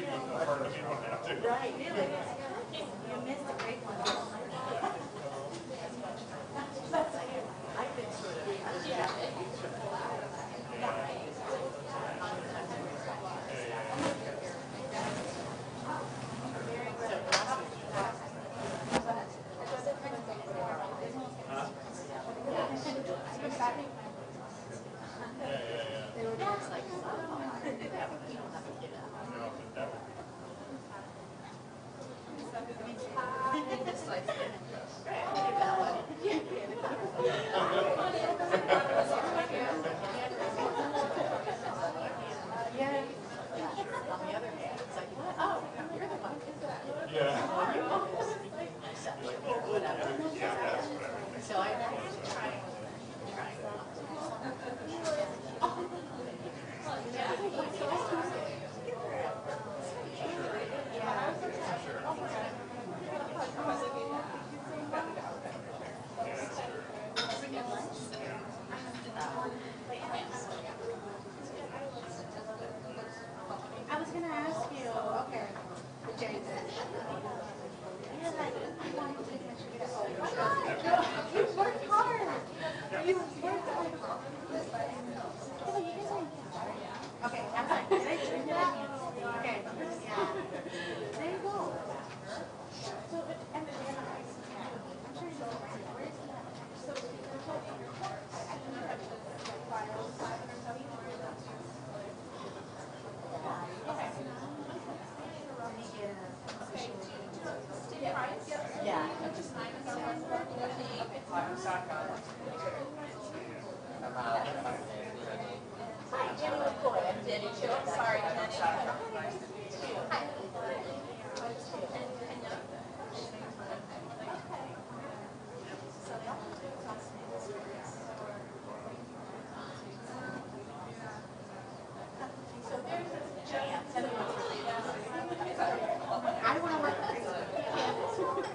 Right. You missed a great one. I've been sort of, yeah. So I try. I was going to ask you, okay, Jason. You worked hard. You worked hard. Okay, I'm sorry. Did I drink that? Okay. Yeah. There you go. So, but, and I'm sure you know, where's that? So, yeah. Hi, Jenny McCoy. I'm Jenny too. I'm sorry, Jenny. Hi. So there's this chance. I want to work with you.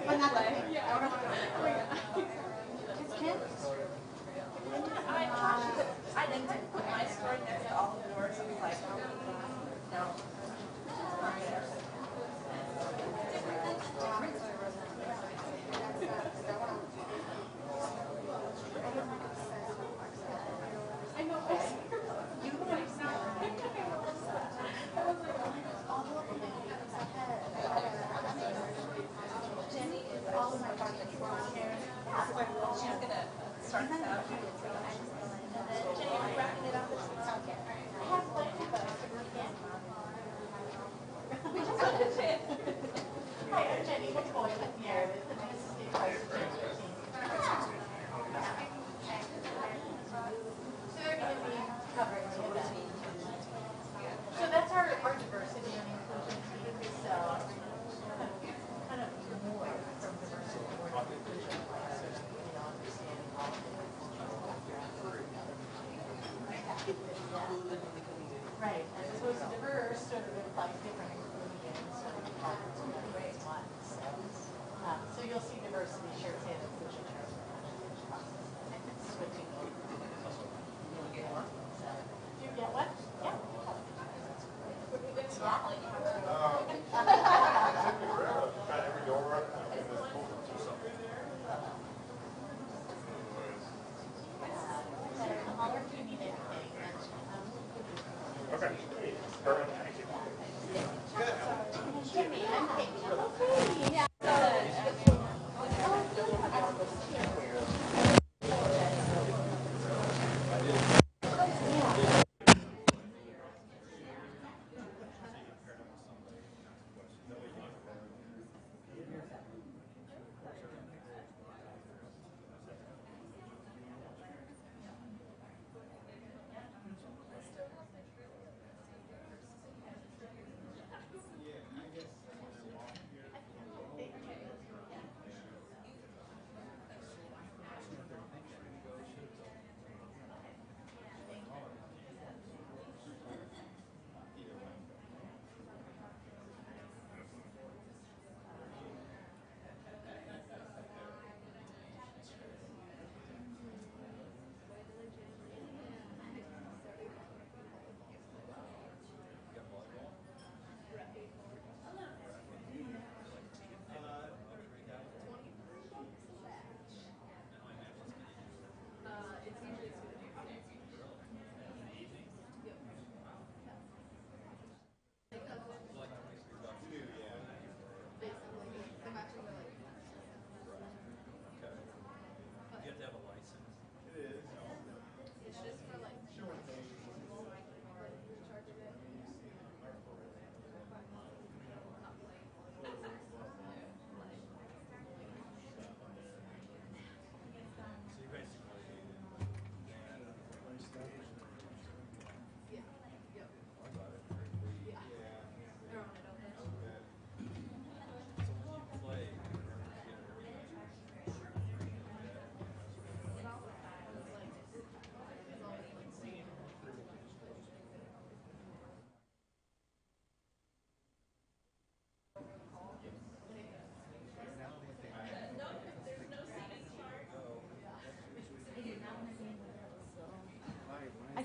But not the thing. I want to work with you. It's Kim? I didn't put my story next to all the doors. I was like, no. I know. You Jenny is all of my projects were on here. She's going to start this out. Jenny, are you wrapping it up? Okay. I have one too, but I forgot again. We just had a chance. Hi, I'm Jenny McCoy with Narrative, the Mississippi Vice Chancellor team. So they're going to be covering the event. So that's our diversity and inclusion team. So kind of more from diversity more to inclusion, understanding all of it. Right, as opposed to diverse, sort of implies different inclusions, sort of one. So you'll see diversity shirts and inclusion shirts switching over. Do you get what? Yeah. Okay. Perfect. Thank you.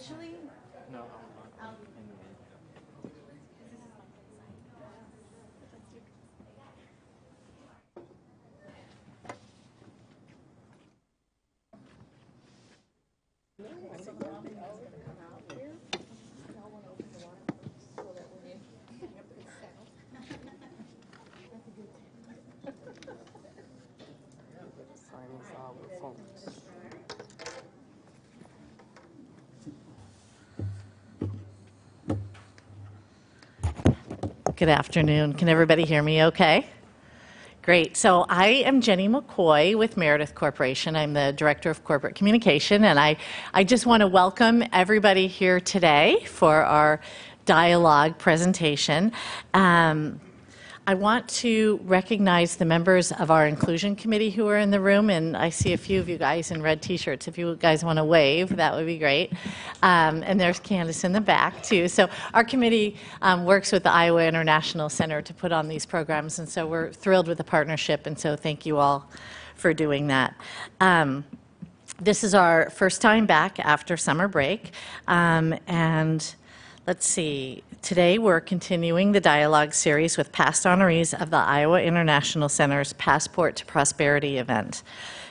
initially? No, Good afternoon. Can everybody hear me okay? Great. So I am Jenny McCoy with Meredith Corporation. I'm the Director of Corporate Communication, and I just want to welcome everybody here today for our dialogue presentation. I want to recognize the members of our Inclusion Committee who are in the room, and I see a few of you guys in red t-shirts. If you guys want to wave, that would be great. And there's Candace in the back, too. So our committee works with the Iowa International Center to put on these programs, and so we're thrilled with the partnership, and so thank you all for doing that. This is our first time back after summer break, and let's see. Today we're continuing the dialogue series with past honorees of the Iowa International Center's Passport to Prosperity event.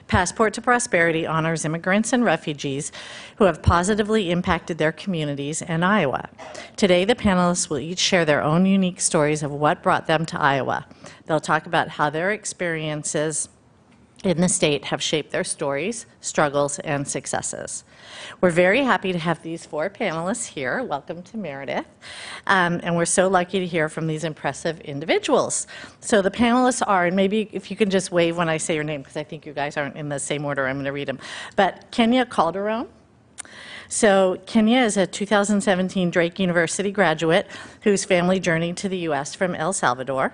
Passport to Prosperity honors immigrants and refugees who have positively impacted their communities and Iowa. Today the panelists will each share their own unique stories of what brought them to Iowa. They'll talk about how their experiences in the state have shaped their stories, struggles, and successes. We're very happy to have these four panelists here. Welcome to Meredith. And we're so lucky to hear from these impressive individuals. So the panelists are, and maybe if you can just wave when I say your name, because I think you guys aren't in the same order, I'm going to read them. But Kenya Calderon. So Kenya is a 2017 Drake University graduate whose family journeyed to the U.S. from El Salvador.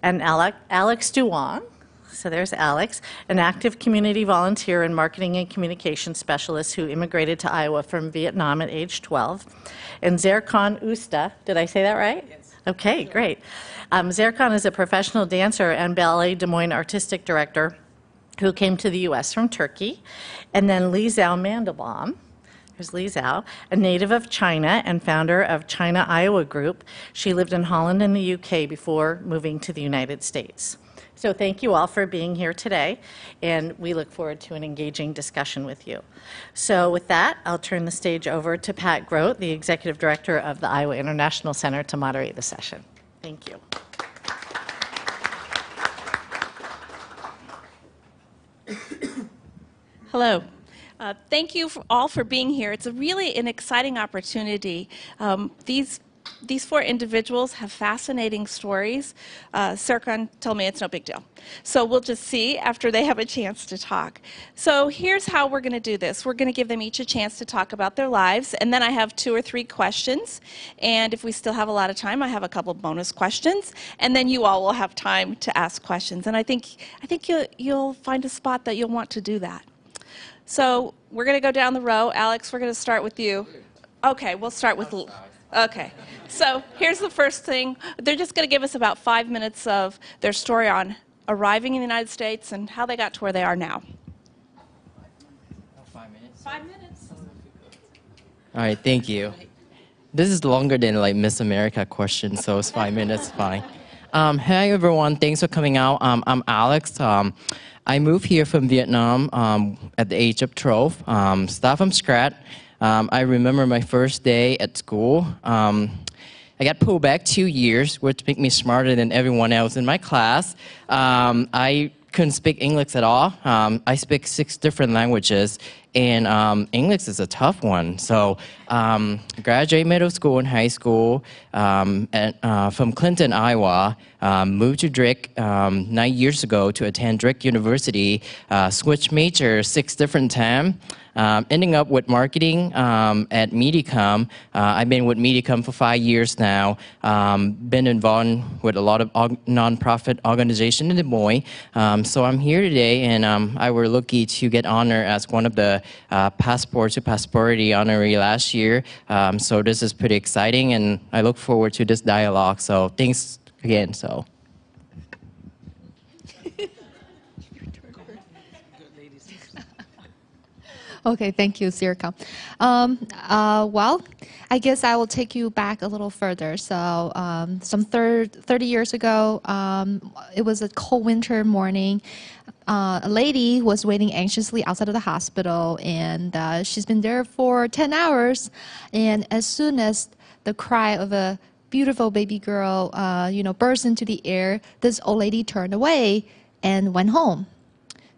And Alex Duong. So there's Alex, an active community volunteer and marketing and communication specialist who immigrated to Iowa from Vietnam at age 12. And Zerkan Usta, did I say that right? Yes. Okay, great. Zerkan is a professional dancer and Ballet Des Moines artistic director who came to the U.S. from Turkey. And then Li Zhao Mandelbaum. Here's Li Zhao, a native of China and founder of China Iowa Group. She lived in Holland and the UK before moving to the United States. So thank you all for being here today, and we look forward to an engaging discussion with you. So with that, I'll turn the stage over to Pat Grote, the Executive Director of the Iowa International Center, to moderate the session. Thank you. Hello. Thank you all for being here. It's really an exciting opportunity. These four individuals have fascinating stories. Serkan told me it's no big deal. So we'll just see after they have a chance to talk. So here's how we're going to do this. We're going to give them each a chance to talk about their lives, and then I have 2 or 3 questions. And if we still have a lot of time, I have a couple bonus questions, and then you all will have time to ask questions. And I think you'll find a spot that you'll want to do that. So we're going to go down the row. Alex, we're going to start with you. Okay, we'll start with... Okay, so here's the first thing. They're just going to give us about 5 minutes of their story on arriving in the United States and how they got to where they are now. 5 minutes. 5 minutes. All right, thank you. This is longer than like Miss America question, so it's 5 minutes, fine. Hey everyone, thanks for coming out. I'm Alex. I moved here from Vietnam at the age of 12. Start from scratch. I remember my first day at school. I got pulled back 2 years, which made me smarter than everyone else in my class. I couldn't speak English at all. I speak 6 different languages, and English is a tough one. So I graduated middle school and high school from Clinton, Iowa. Moved to Drake 9 years ago to attend Drake University. Switched major 6 different times. Ending up with marketing at Medicom. I've been with Medicom for 5 years now. Been involved with a lot of nonprofit organizations in Des Moines. So I'm here today, and I was lucky to get honored as one of the Passport to Prosperity honoree last year. So this is pretty exciting, and I look forward to this dialogue. So thanks again. So. Okay, thank you, Sirka. Well, I guess I will take you back a little further. So, 30 years ago, it was a cold winter morning. A lady was waiting anxiously outside of the hospital, and she's been there for 10 hours. And as soon as the cry of a beautiful baby girl, burst into the air, this old lady turned away and went home.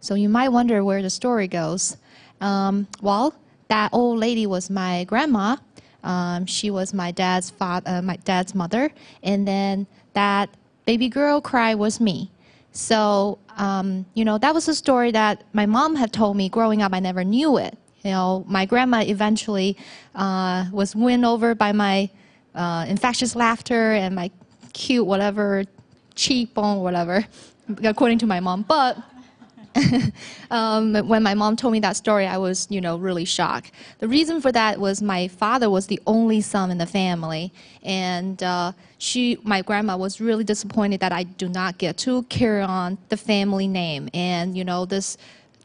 So you might wonder where the story goes. Well, that old lady was my grandma. She was my dad's mother, and then that baby girl cry was me. So, that was a story that my mom had told me growing up. I never knew it. My grandma eventually was won over by my infectious laughter and my cute whatever, cheekbone, whatever, according to my mom. But when my mom told me that story, I was, really shocked. The reason for that was my father was the only son in the family, and my grandma was really disappointed that I do not get to carry on the family name. And, this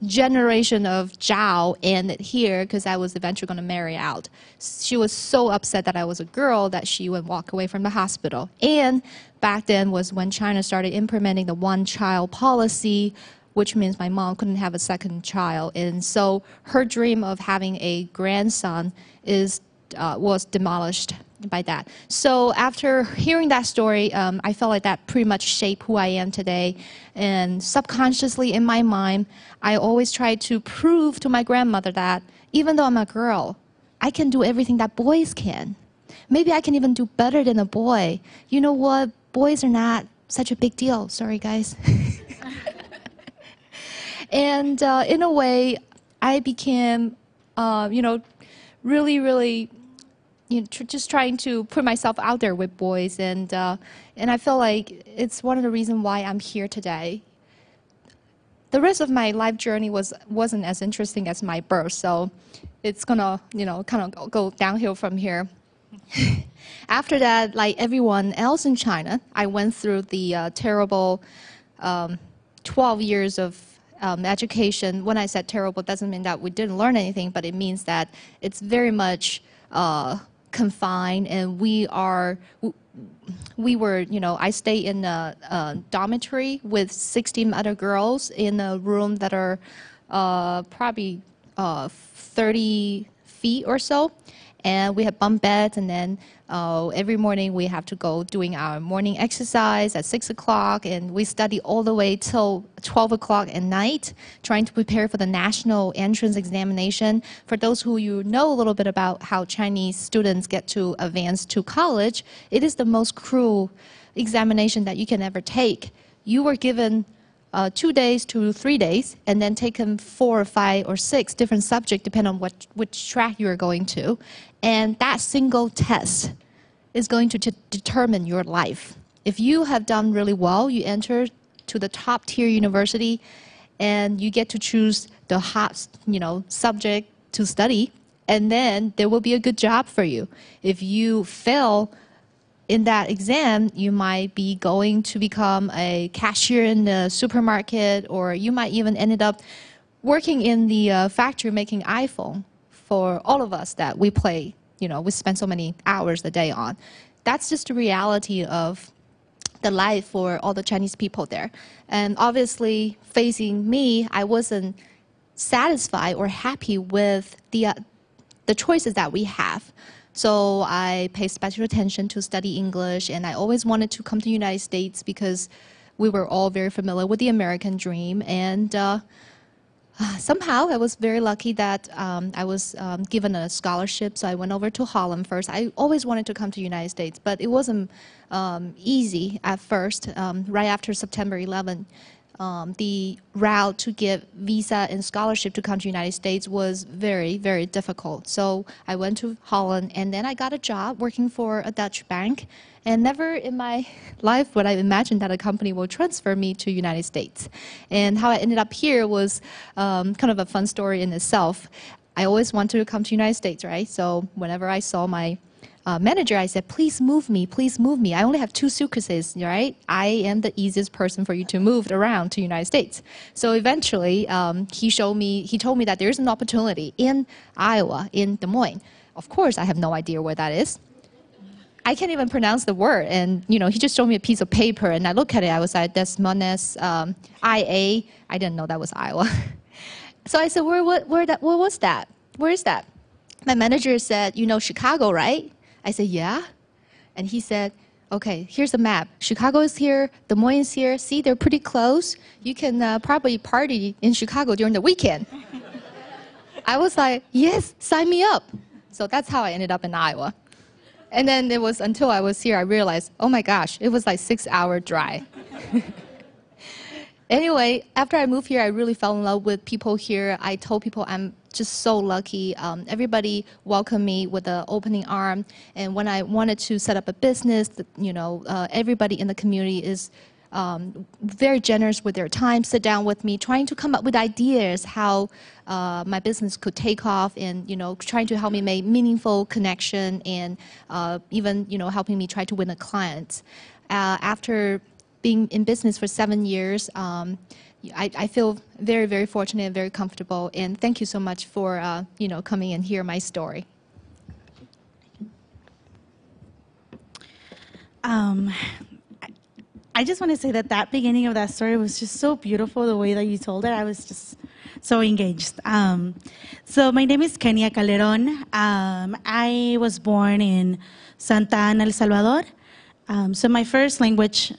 generation of Zhao ended here because I was eventually going to marry out. She was so upset that I was a girl that she would walk away from the hospital. And back then was when China started implementing the one-child policy, which means my mom couldn't have a second child. And so her dream of having a grandson was demolished by that. So after hearing that story, I felt like that pretty much shaped who I am today. And subconsciously in my mind, I always try to prove to my grandmother that even though I'm a girl, I can do everything that boys can. Maybe I can even do better than a boy. You know what? Boys are not such a big deal. Sorry, guys. And in a way, I became, really, really, just trying to put myself out there with boys. And I feel like it's one of the reasons why I'm here today. The rest of my life journey wasn't as interesting as my birth, so it's gonna, kind of go downhill from here. After that, like everyone else in China, I went through the terrible 12 years of education. When I said terrible, it doesn't mean that we didn't learn anything, but it means that it's very much confined, and we were, I stayed in a dormitory with 16 other girls in a room that are probably 30 feet or so. And we had bunk beds, and then every morning we have to go doing our morning exercise at 6 o'clock, and we study all the way till 12 o'clock at night, trying to prepare for the national entrance examination. For those who know a little bit about how Chinese students get to advance to college, it is the most cruel examination that you can ever take. You were given 2 days to 3 days, and then taken 4 or 5 or 6 different subjects, depending on which track you are going to. And that single test is going to determine your life. If you have done really well, you enter to the top tier university, and you get to choose the hot, subject to study, and then there will be a good job for you. If you fail in that exam, you might be going to become a cashier in the supermarket, or you might even end up working in the factory making iPhone for all of us that we play, we spend so many hours a day on. That's just the reality of the life for all the Chinese people there. And obviously, facing me, I wasn't satisfied or happy with the choices that we have. So I paid special attention to study English, and I always wanted to come to the United States because we were all very familiar with the American dream. And somehow I was very lucky that I was given a scholarship, so I went over to Holland first. I always wanted to come to the United States, but it wasn't easy at first. Right after September 11, the route to get visa and scholarship to come to the United States was very, very difficult. So I went to Holland, and then I got a job working for a Dutch bank. And never in my life would I imagine that a company will transfer me to the United States. And how I ended up here was kind of a fun story in itself. I always wanted to come to the United States, right? So whenever I saw my manager, I said, please move me, please move me. I only have 2 suitcases, right? I am the easiest person for you to move around to United States. So eventually, he told me that there's an opportunity in Iowa, in Des Moines. Of course, I have no idea where that is. I can't even pronounce the word. And, he just showed me a piece of paper, and I look at it. I was like, Des Moines, IA. I didn't know that was Iowa. So I said, where was that? Where is that? My manager said, Chicago, right? I said, yeah. And he said, okay, here's the map. Chicago is here, Des Moines is here. See, they're pretty close. You can probably party in Chicago during the weekend. I was like, yes, sign me up. So that's how I ended up in Iowa. And then it was until I was here, I realized, oh my gosh, it was like 6-hour drive. Anyway, after I moved here, I really fell in love with people here. I told people I'm just so lucky. Everybody welcomed me with an opening arm. And when I wanted to set up a business, everybody in the community is very generous with their time, sit down with me, trying to come up with ideas how my business could take off, and trying to help me make meaningful connection, and even helping me try to win a client. After being in business for 7 years, I feel very, very fortunate and very comfortable. And thank you so much for coming and hear my story. I just want to say that beginning of that story was just so beautiful, the way that you told it. I was just so engaged. So my name is Kenia Calderon. I was born in Santa Ana, El Salvador. So my first language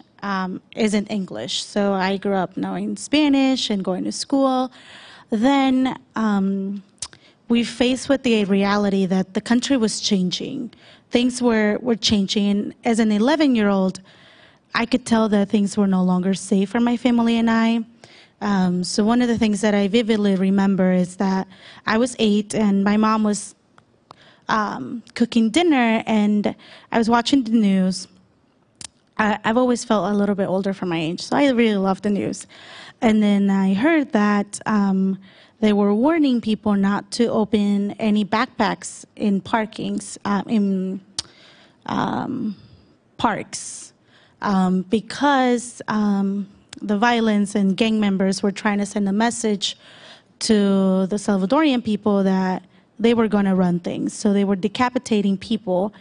isn't English. So I grew up knowing Spanish and going to school. Then we faced with the reality that the country was changing. Things were changing. And as an 11-year-old, I could tell that things were no longer safe for my family and I. So one of the things that I vividly remember is that I was 8 and my mom was cooking dinner, and I was watching the news. I've always felt a little bit older for my age, so I really love the news. And then I heard that they were warning people not to open any backpacks in parkings, in parks, because the violence and gang members were trying to send a message to the Salvadorian people that they were going to run things. So they were decapitating people,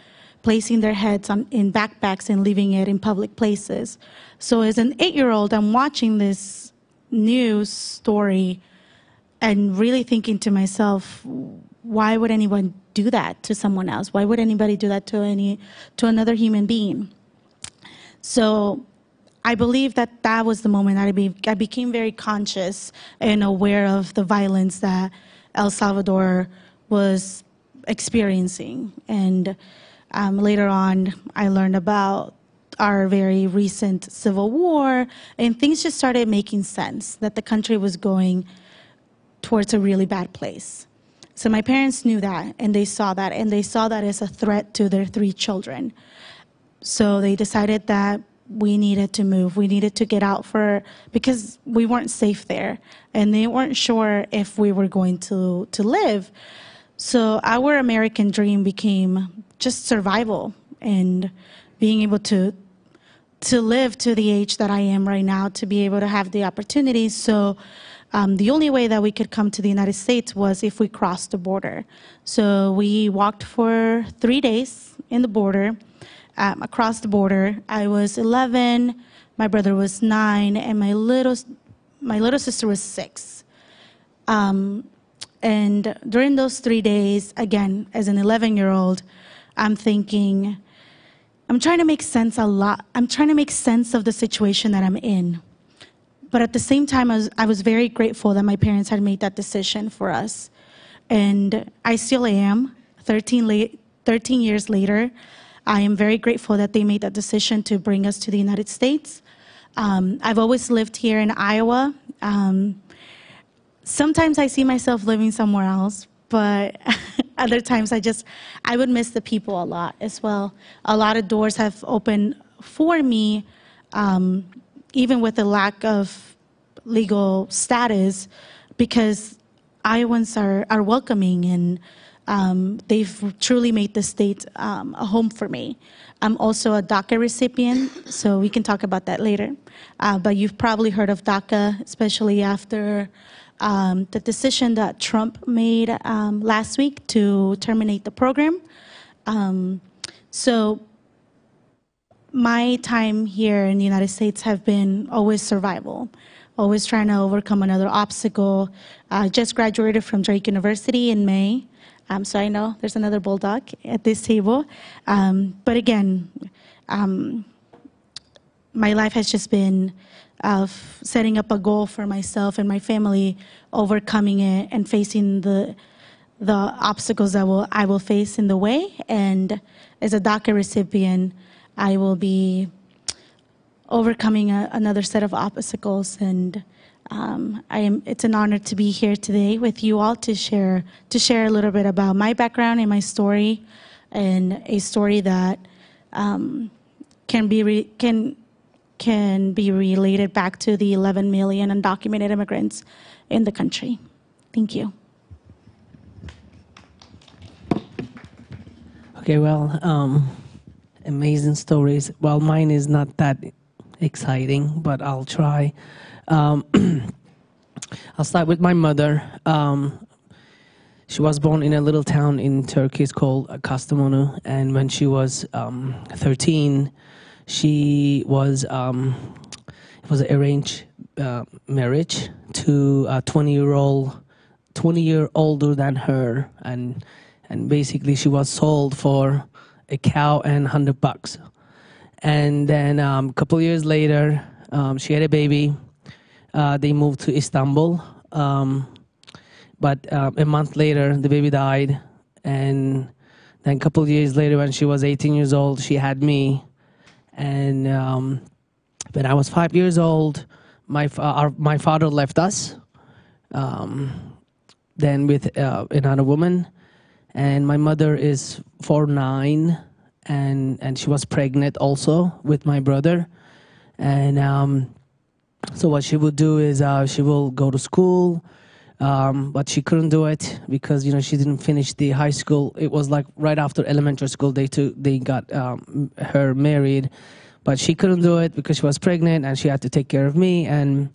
placing their heads in backpacks and leaving it in public places. So as an 8-year-old, I'm watching this news story and really thinking to myself, why would anyone do that to someone else? Why would anybody do that to another human being? So I believe that was the moment I became very conscious and aware of the violence that El Salvador was experiencing. And later on, I learned about our very recent civil war, and things just started making sense, that the country was going towards a really bad place. So my parents knew that, and they saw that as a threat to their 3 children. So they decided that we needed to move. We needed to get out because we weren't safe there, and they weren't sure if we were going to live. So our American dream became just survival and being able to live to the age that I am right now, to be able to have the opportunities. So the only way that we could come to the United States was if we crossed the border. So we walked for 3 days in the border, across the border. I was 11, my brother was 9, and my little sister was 6. And during those 3 days, again, as an 11-year-old, I'm thinking, I'm trying to make sense I'm trying to make sense of the situation that I'm in. But at the same time, I was very grateful that my parents had made that decision for us. And I still am. 13 years later, I am very grateful that they made that decision to bring us to the United States. I've always lived here in Iowa. Sometimes I see myself living somewhere else, but other times I would miss the people a lot as well. A lot of doors have opened for me, even with the lack of legal status, because Iowans are welcoming, and They've truly made the state a home for me. I'm also a DACA recipient, so we can talk about that later. But you've probably heard of DACA, especially after the decision that Trump made last week to terminate the program. So my time here in the United States have been always survival, always trying to overcome another obstacle. I just graduated from Drake University in May. So I know there's another bulldog at this table. But again, my life has just been setting up a goal for myself and my family, overcoming it and facing the obstacles that I will face in the way. And as a DACA recipient, I will be overcoming another set of obstacles. And it's an honor to be here today with you all to share a little bit about my background and my story, and a story that can be related back to the 11 million undocumented immigrants in the country. Thank you. Okay, well, amazing stories. Well, mine is not that exciting, but I'll try. I'll start with my mother. She was born in a little town in Turkey. It's called Kastamonu. And when she was 13, she was it was an arranged marriage to a 20 year older than her, and basically she was sold for a cow and $100. And then a couple years later, she had a baby. They moved to Istanbul, but a month later, the baby died. And then a couple of years later, when she was 18 years old, she had me. And when I was 5 years old, my father left us, then with another woman. And my mother is 4'9", and she was pregnant also with my brother. And so what she would do is she will go to school, but she couldn't do it because she didn't finish the high school. It was like right after elementary school they got her married, but she couldn't do it because she was pregnant and she had to take care of me. And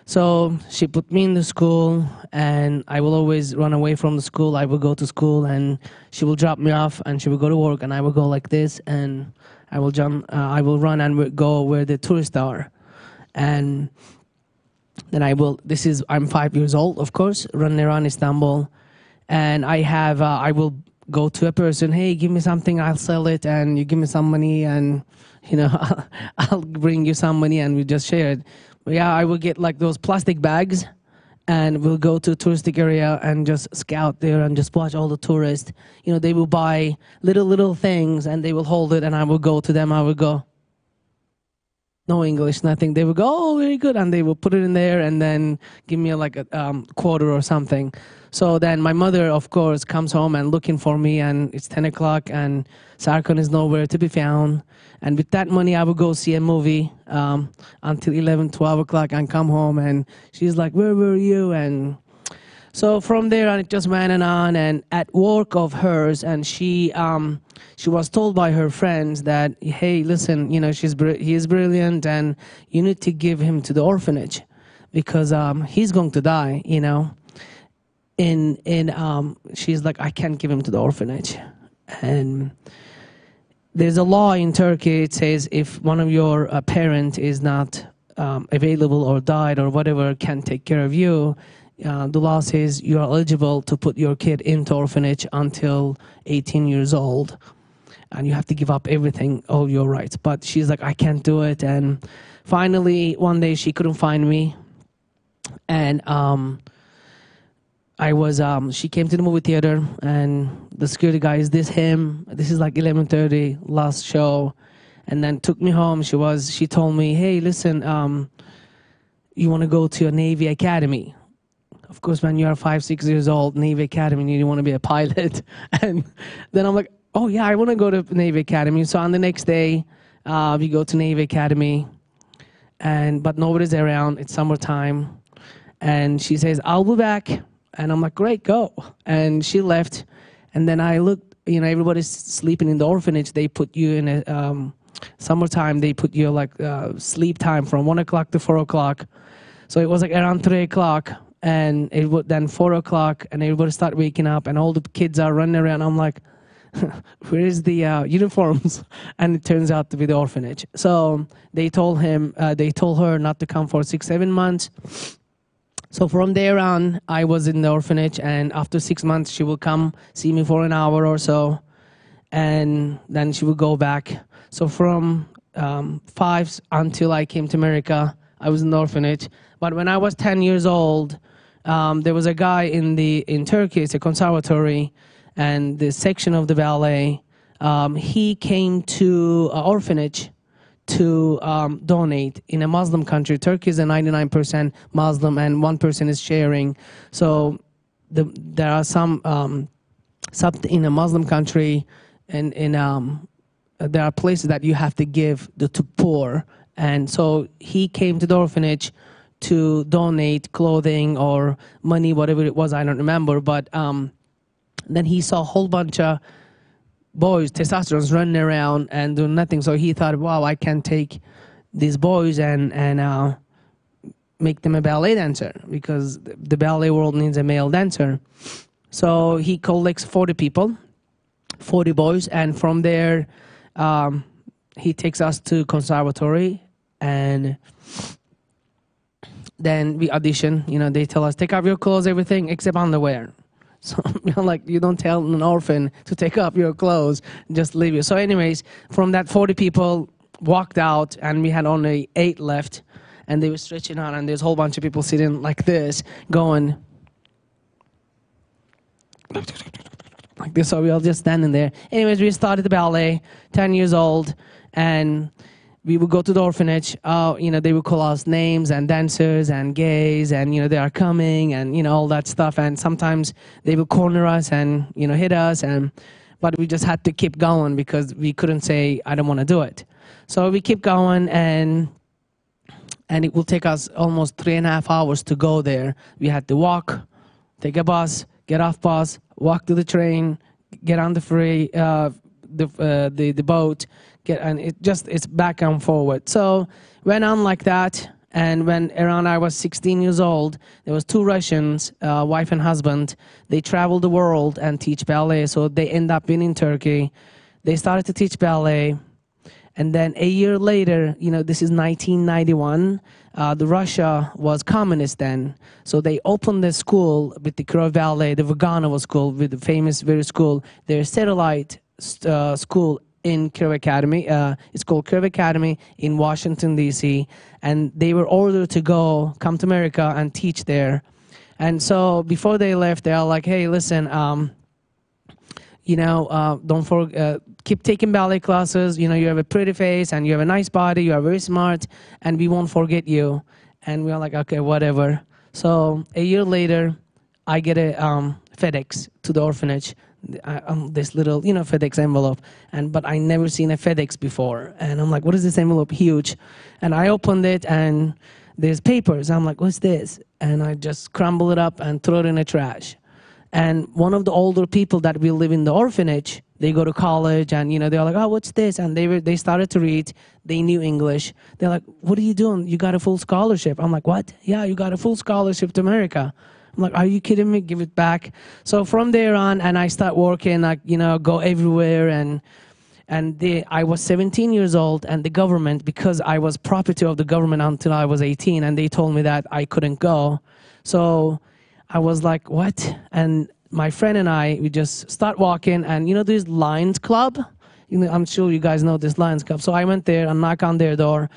so she put me in the school, and I will always run away from the school. I will go to school, and she will drop me off, and she will go to work, and I will go like this, and I will run and go where the tourists are. And then I'm 5 years old, of course, running around Istanbul. And I will go to a person, hey, give me something, I'll sell it, and you give me some money, and, I'll bring you some money, and we just share it. But yeah, I will get like those plastic bags, and we'll go to a touristic area and just scout there and just watch all the tourists. They will buy little things, and they will hold it, and I will go to them, I will go, no English, nothing. They would go, oh, very good, and they will put it in there and then give me like a quarter or something. So then my mother, of course, comes home and looking for me, and it's 10 o'clock, and Sarkon is nowhere to be found. And with that money, I would go see a movie until 11, 12 o'clock and come home, and she's like, where were you? And so from there on, it just went on. And at work of hers, and she was told by her friends that, hey, listen, he is brilliant, and you need to give him to the orphanage because he's going to die, she's like, I can't give him to the orphanage. And there's a law in Turkey. It says if one of your parent is not available or died or whatever, can take care of you, the law says you are eligible to put your kid into orphanage until 18 years old. And you have to give up everything, all your rights. But she's like, I can't do it. And finally, one day she couldn't find me. And she came to the movie theater, and the security guy, is this him? This is like 11:30, last show. And then took me home. She told me, hey, listen, you want to go to a Navy Academy? Of course, when you are 5, 6 years old, Navy Academy, you want to be a pilot. And then I'm like, oh yeah, I want to go to Navy Academy. So on the next day, we go to Navy Academy, but nobody's around. It's summertime. And she says, I'll be back. And I'm like, great, go. And she left. And then I looked, everybody's sleeping in the orphanage. They put you in a summertime. They put you like sleep time from 1 o'clock to 4 o'clock. So it was like around 3 o'clock, and it would then 4 o'clock, and everybody start waking up, and all the kids are running around. I'm like, where is the uniforms? And it turns out to be the orphanage. So they told her not to come for 6-7 months. So from there on, I was in the orphanage, and after 6 months, she will come see me for an hour or so, and then she will go back. So from 5 until I came to America, I was in the orphanage. But when I was 10 years old, there was a guy in Turkey, it's a conservatory, and the section of the ballet, he came to an orphanage to donate in a Muslim country. Turkey is a 99% Muslim, and 1% is sharing. So there are some in a Muslim country, and there are places that you have to give to poor. And so he came to the orphanage to donate clothing or money, whatever it was, I don't remember. But then he saw a whole bunch of boys, testosterone, running around and doing nothing. So he thought, wow, I can take these boys and make them a ballet dancer, because the ballet world needs a male dancer. So he collects 40 people, 40 boys, and from there he takes us to conservatory, and then we audition. They tell us, take off your clothes, everything except underwear. So like, you don't tell an orphan to take off your clothes, just leave you. So anyways, from that 40 people walked out, and we had only 8 left, and they were stretching out, and there's a whole bunch of people sitting like this, going like this. So we all just standing there. Anyways, we started the ballet, 10 years old, and we would go to the orphanage. They would call us names and dancers and gays, and they are coming, and all that stuff. And sometimes they would corner us and hit us, but we just had to keep going because we couldn't say I don't want to do it. So we keep going, and it will take us almost 3.5 hours to go there. We had to walk, take a bus, get off bus, walk to the train, get on the the boat. And it's back and forward. So went on like that, and when around I was 16 years old, there was 2 Russians, wife and husband. They traveled the world and teach ballet. So they end up being in Turkey. They started to teach ballet, and then a year later, this is 1991. The Russia was communist then, so they opened the school with the Kirov Ballet, the Vaganova school, with the famous very school. Their satellite school in Kirov Academy. It's called Kirov Academy in Washington, D.C. And they were ordered to come to America and teach there. And so before they left, they are like, hey, listen, don't forget, keep taking ballet classes. You have a pretty face, and you have a nice body. You are very smart, and we won't forget you. And we are like, okay, whatever. So a year later, I get a FedEx to the orphanage. This little, FedEx envelope, but I never seen a FedEx before, and I'm like, what is this envelope? Huge. And I opened it, and there's papers. I'm like, what's this? And I just crumble it up and throw it in the trash. And one of the older people that will live in the orphanage, they go to college, and they're like, oh, what's this? And they started to read. They knew English. They're like, what are you doing? You got a full scholarship. I'm like, what? Yeah, you got a full scholarship to America. I'm like, are you kidding me? Give it back. So from there on, and I start working, go everywhere. I was 17 years old, and the government, because I was property of the government until I was 18, and they told me that I couldn't go. So I was like, what? And my friend and I, we just start walking, and this Lions Club? I'm sure you guys know this Lions Club. So I went there and knocked on their door,